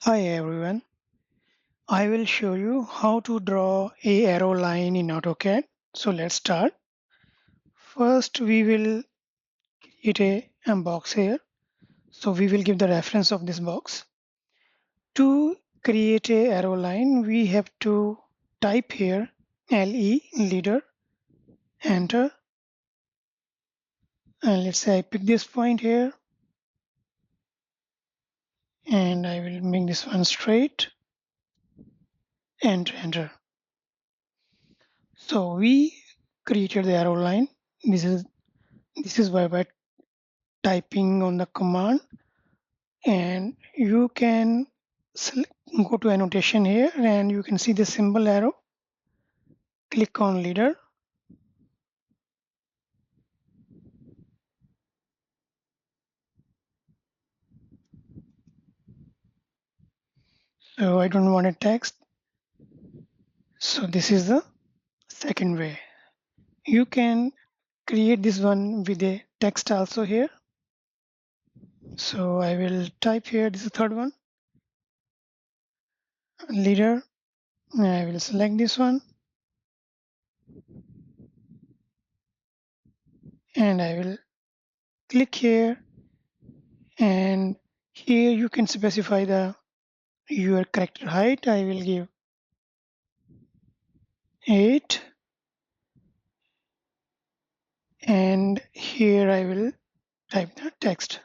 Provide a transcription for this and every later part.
Hi everyone, I will show you how to draw a arrow line in AutoCAD. So let's start. First we will create a box here. So we will give the reference of this box. To create a arrow line we have to type here LE leader, enter, and let's say I pick this point here and I will make this one straight, enter. So we created the arrow line. This is by typing on the command, and you can go to annotation here and you can see the symbol arrow. Click on leader. So I don't want a text. So this is the second way. You can create this one with a text also here. So I will type here, this is the third one, leader. And I will select this one and I will click here, and here you can specify your character height. I will give 8, and here I will type the text.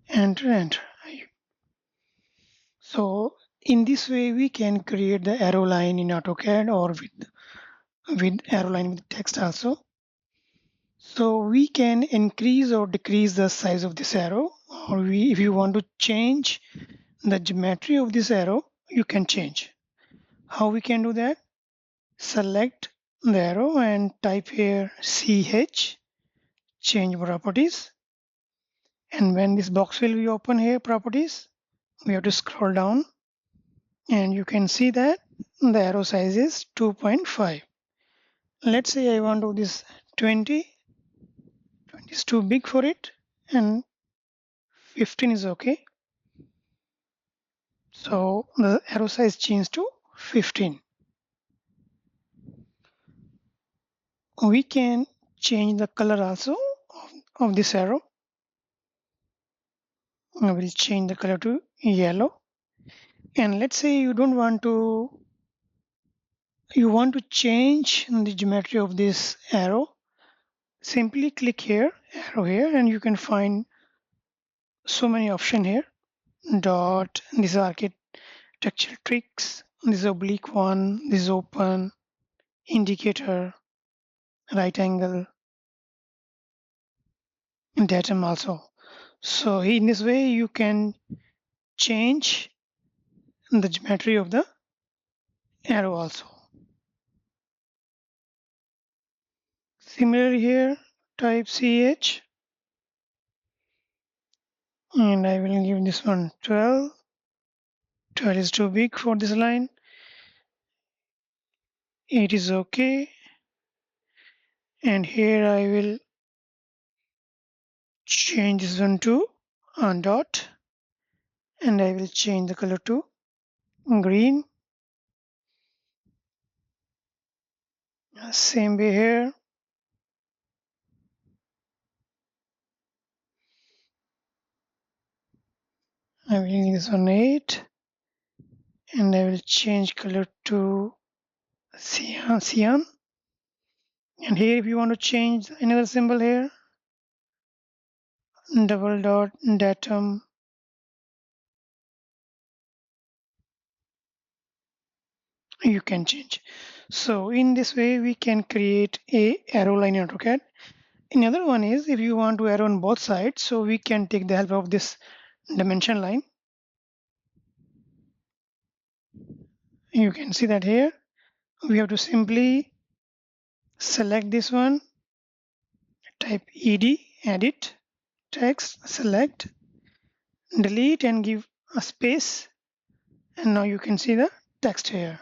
Enter. So in this way we can create the arrow line in AutoCAD or with arrow line with text also. So we can increase or decrease the size of this arrow, or if you want to change the geometry of this arrow, you can change. How we can do that? Select the arrow and type here CH, change properties. And when this box will be open here, properties, we have to scroll down and you can see that the arrow size is 2.5. Let's say I want to do this 20. 20 is too big for it and 15 is okay. So the arrow size changed to 15. We can change the color also of this arrow. I will change the color to yellow. And let's say you want to change the geometry of this arrow. Simply click here, arrow here, and you can find so many options here. Dot, this is architecture tricks, this is oblique one, this is open, indicator, right angle, datum also. So in this way you can change the geometry of the arrow also. Similarly here, type CH, and I will give this one 12. 12 is too big for this line. 8 is okay. And here I will change this one to dot, and I will change the color to green. Same way here. I will give this one 8, and I will change color to cyan. And here if you want to change another symbol here, double dot, datum, you can change. So in this way we can create a arrow line in AutoCAD. Another one is if you want to arrow on both sides, so we can take the help of this dimension line. You can see that here we have to simply select this one, type ed, edit, text, select, delete, and give a space, and now you can see the text here.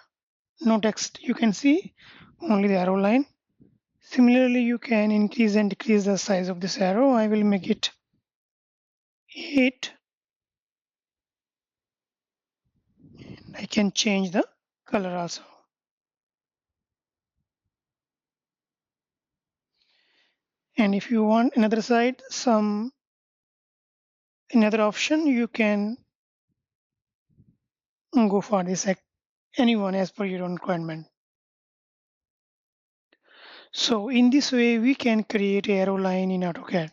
No text you can see, only the arrow line. Similarly, you can increase and decrease the size of this arrow. I will make it 8. I can change the color also. And if you want another side, another option, you can go for this anyone as per your own requirement. So in this way, we can create arrow line in AutoCAD.